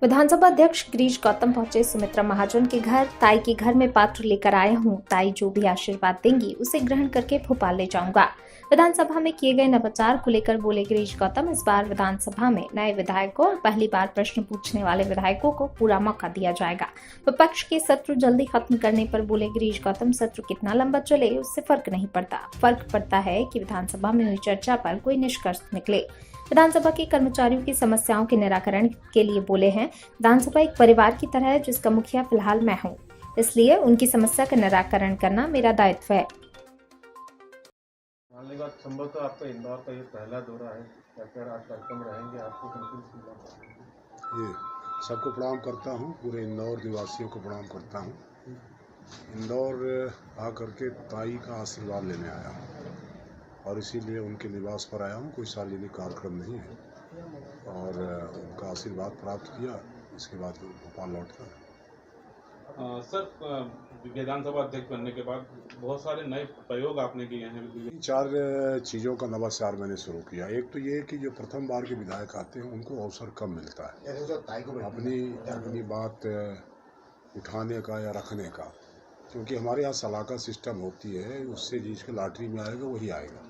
विधानसभा अध्यक्ष गिरीश गौतम पहुंचे सुमित्रा महाजन के घर। ताई के घर में पात्र लेकर आया हूं, ताई जो भी आशीर्वाद देंगी उसे ग्रहण करके भोपाल ले जाऊंगा। विधानसभा में किए गए नवाचार को लेकर बोले गिरीश गौतम। इस बार विधानसभा में नए विधायकों और पहली बार प्रश्न पूछने वाले विधायकों को पूरा मौका दिया जाएगा। विपक्ष के सत्र जल्दी खत्म करने पर बोले गिरीश गौतम, सत्र कितना लंबा चले उससे फर्क नहीं पड़ता, फर्क पड़ता है कि विधानसभा में हुई चर्चा पर कोई निष्कर्ष निकले। विधानसभा के कर्मचारियों की समस्याओं के निराकरण के लिए बोले हैं, विधानसभा एक परिवार की तरह है जिसका मुखिया फिलहाल मैं हूं, इसलिए उनकी समस्या का निराकरण करना मेरा दायित्व है। मानने का संभवतः आपका इंदौर का ये पहला दौरा है, क्या आज कार्यक्रम रहेंगे आपको? ये सबको प्रणाम करता हूँ, पूरे इंदौर निवासियों को प्रणाम करता हूँ। इंदौर आकर के ताई का आशीर्वाद लेने आया हूँ और इसीलिए उनके निवास पर आया हूँ। कोई सार्वजनिक कार्यक्रम नहीं है और उनका आशीर्वाद प्राप्त किया, इसके बाद भोपाल लौटना है। सर, विधानसभा अध्यक्ष बनने के बाद बहुत सारे नए प्रयोग आपने किए हैं। 4 चीज़ों का नवाचार मैंने शुरू किया। एक तो ये कि जो प्रथम बार के विधायक आते हैं उनको अवसर कम मिलता है अपनी बात उठाने का या रखने का, क्योंकि हमारे यहाँ सलाहकार सिस्टम होती है, उससे जिसके लॉटरी में आएगा वही आएगा।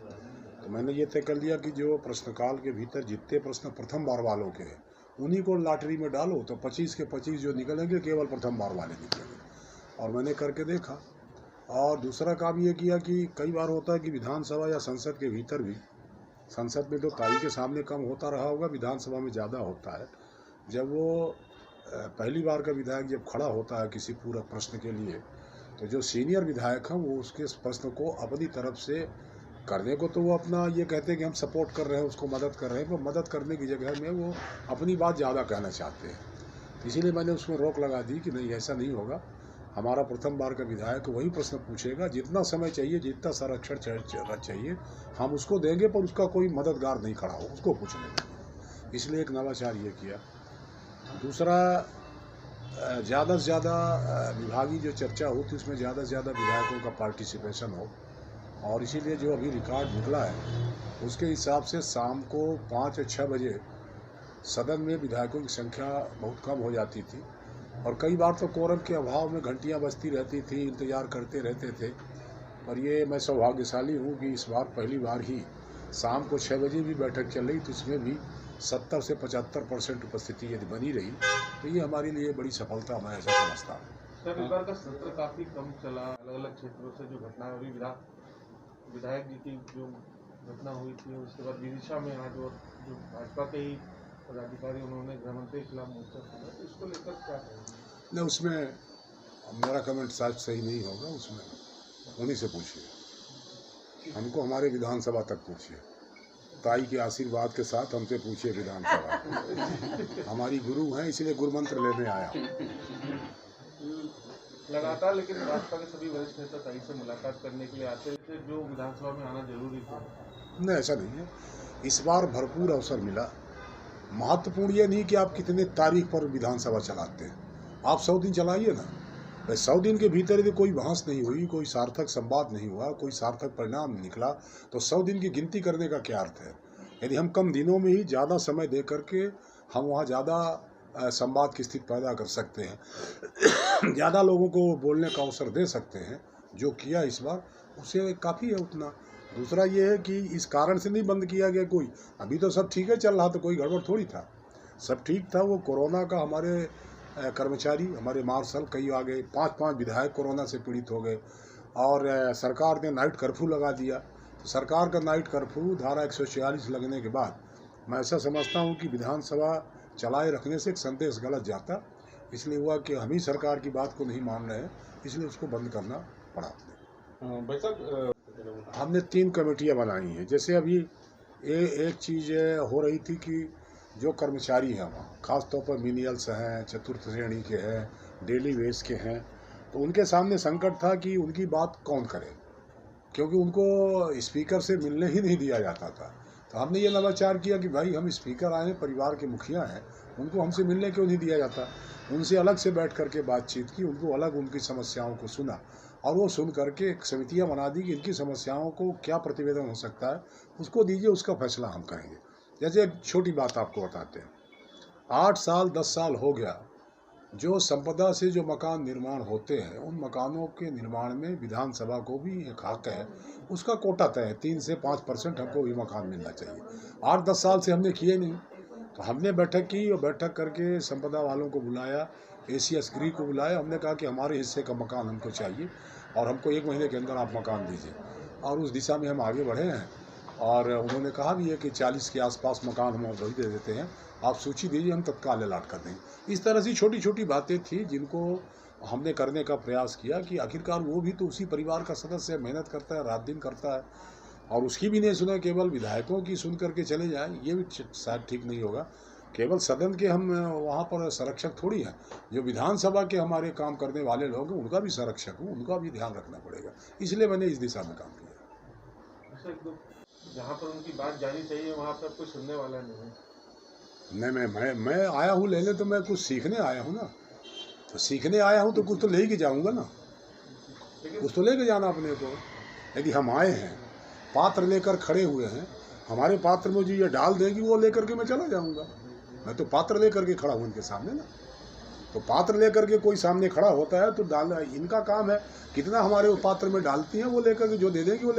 तो मैंने ये तय कर लिया कि जो प्रश्नकाल के भीतर जितने प्रश्न प्रथम बार वालों के हैं उन्हीं को लॉटरी में डालो, तो 25 के 25 जो निकलेंगे केवल प्रथम बार वाले निकलेंगे। और मैंने करके देखा। और दूसरा काम ये किया कि कई बार होता है कि विधानसभा या संसद के भीतर भी, संसद में तो ताई के सामने कम होता रहा होगा, विधानसभा में ज़्यादा होता है। जब वो पहली बार का विधायक जब खड़ा होता है किसी पूरक प्रश्न के लिए, तो जो सीनियर विधायक हैं वो उसके प्रश्न को अपनी तरफ से करने को तो वो अपना ये कहते हैं कि हम सपोर्ट कर रहे हैं, उसको मदद कर रहे हैं, पर मदद करने की जगह में वो अपनी बात ज़्यादा कहना चाहते हैं। इसीलिए मैंने उसमें रोक लगा दी कि नहीं, ऐसा नहीं होगा। हमारा प्रथम बार का विधायक वही प्रश्न पूछेगा, जितना समय चाहिए, जितना संरक्षण चाहिए हम उसको देंगे, पर उसका कोई मददगार नहीं खड़ा हो, उसको पूछने देंगे। इसलिए एक नवाचार ये किया। दूसरा, ज़्यादा से ज़्यादा विभागीय जो चर्चा होती उसमें ज़्यादा से ज़्यादा विधायकों का पार्टिसिपेशन हो, और इसीलिए जो अभी रिकॉर्ड निकला है उसके हिसाब से शाम को 5 या 6 बजे सदन में विधायकों की संख्या बहुत कम हो जाती थी और कई बार तो कोरम के अभाव में घंटियां बजती रहती थी, इंतज़ार करते रहते थे। पर ये मैं सौभाग्यशाली हूँ कि इस बार पहली बार ही शाम को 6 बजे भी बैठक चल रही, तो इसमें भी 70 से 75% उपस्थिति यदि बनी रही तो ये हमारे लिए बड़ी सफलता, मैं ऐसा समझता हूँ। सर, इस बार का सत्र काफ़ी कम चला, अलग अलग क्षेत्रों से जो घटना अभी विधायक जी की जो घटना हुई थी, उसके बाद विदिशा में आज जो भाजपा के ही पदाधिकारी उन्होंने गृहमंत्री के खिलाफ मोर्चा खोला, तो इसको लेकर क्या कहेंगे? नहीं, उसमें मेरा कमेंट शायद सही नहीं होगा। उसमें उन्हीं से पूछिए, हमको हमारे विधानसभा तक पूछिए, ताई के आशीर्वाद के साथ हमसे पूछिए विधानसभा। हमारी गुरु हैं, इसलिए गुरु मंत्र लेने आया। लगातार लेकिन भाजपा के सभी वरिष्ठ नेता ताई से मुलाकात करने के लिए आते थे, जो विधानसभा में आना जरूरी था। नहीं, ऐसा नहीं है। इस बार भरपूर अवसर मिला। महत्वपूर्ण ये नहीं कि आप कितने तारीख पर विधानसभा चलाते हैं, आप 100 दिन चलाइए ना। 100 दिन के भीतर यदि कोई बहस नहीं हुई, कोई सार्थक संवाद नहीं हुआ, कोई सार्थक परिणाम निकला, तो 100 दिन की गिनती करने का क्या अर्थ है? यदि हम कम दिनों में ही ज़्यादा समय दे करके हम वहाँ ज़्यादा संवाद की स्थिति पैदा कर सकते हैं, ज़्यादा लोगों को बोलने का अवसर दे सकते हैं, जो किया इस बार उसे काफ़ी है उतना। दूसरा ये है कि इस कारण से नहीं बंद किया गया कोई, अभी तो सब ठीक है चल रहा, तो कोई गड़बड़ थोड़ी था, सब ठीक था। वो कोरोना का हमारे कर्मचारी, हमारे मार्शल कई आ गए, 5-5 विधायक कोरोना से पीड़ित हो गए और सरकार ने नाइट कर्फ्यू लगा दिया। तो सरकार का नाइट कर्फ्यू धारा 146 लगने के बाद मैं ऐसा समझता हूँ कि विधानसभा चलाए रखने से एक संदेश गलत जाता, इसलिए हुआ कि हम ही सरकार की बात को नहीं मान रहे हैं, इसलिए उसको बंद करना पड़ा। हमने 3 कमेटियां बनाई हैं। जैसे अभी एक चीज़ हो रही थी कि जो कर्मचारी हैं वहाँ, ख़ास तौर पर मिनियल्स हैं, चतुर्थ श्रेणी के हैं, डेली वेज के हैं, तो उनके सामने संकट था कि उनकी बात कौन करे, क्योंकि उनको स्पीकर से मिलने ही नहीं दिया जाता था। तो हमने ये नवाचार किया कि भाई हम स्पीकर आए हैं, परिवार के मुखिया हैं, उनको हमसे मिलने क्यों नहीं दिया जाता। उनसे अलग से बैठ करके बातचीत की, उनको अलग उनकी समस्याओं को सुना और वो सुन करके एक समितियाँ बना दी कि इनकी समस्याओं को क्या प्रतिवेदन हो सकता है, उसको दीजिए, उसका फैसला हम करेंगे। जैसे एक छोटी बात आपको बताते हैं, 8 साल 10 साल हो गया, जो संपदा से जो मकान निर्माण होते हैं उन मकानों के निर्माण में विधानसभा को भी एक हक है, उसका कोटा तय है, 3 से 5% हमको भी मकान मिलना चाहिए। 8-10 साल से हमने किए नहीं, तो हमने बैठक की और बैठक करके संपदा वालों को बुलाया, एसीएस गृह को बुलाया। हमने कहा कि हमारे हिस्से का मकान हमको चाहिए और हमको 1 महीने के अंदर आप मकान दीजिए, और उस दिशा में हम आगे बढ़े हैं। और उन्होंने कहा भी है कि 40 के आसपास मकान हम ऑलरेडी दे देते हैं, आप सूची दीजिए, हम तत्काल अलॉट कर देंगे। इस तरह से छोटी छोटी बातें थी जिनको हमने करने का प्रयास किया कि आखिरकार वो भी तो उसी परिवार का सदस्य है, मेहनत करता है, रात दिन करता है, और उसकी भी नहीं सुने, केवल विधायकों की सुन करके चले जाएं, ये भी शायद ठीक नहीं होगा। केवल सदन के हम वहाँ पर संरक्षक थोड़ी हैं, जो विधानसभा के हमारे काम करने वाले लोग हैं उनका भी संरक्षक हूँ, उनका भी ध्यान रखना पड़ेगा, इसलिए मैंने इस दिशा में काम किया। जहाँ पर उनकी बात जानी चाहिए वहाँ पर कोई सुनने वाला नहीं है। नहीं, मैं आया हूँ लेने, तो मैं कुछ सीखने आया हूँ ना, तो सीखने आया हूँ तो कुछ तो ले के जाऊँगा ना, कुछ तो लेके जाना अपने को। यदि हम आए हैं पात्र लेकर खड़े हुए हैं, हमारे पात्र में जो ये डाल देगी वो लेकर के मैं चला जाऊँगा। मैं तो पात्र लेकर के खड़ा हूँ इनके सामने ना, तो पात्र लेकर के कोई सामने खड़ा होता है तो डाल, इनका काम है कितना हमारे पात्र में डालती हैं, वो लेकर के जो दे देगी वो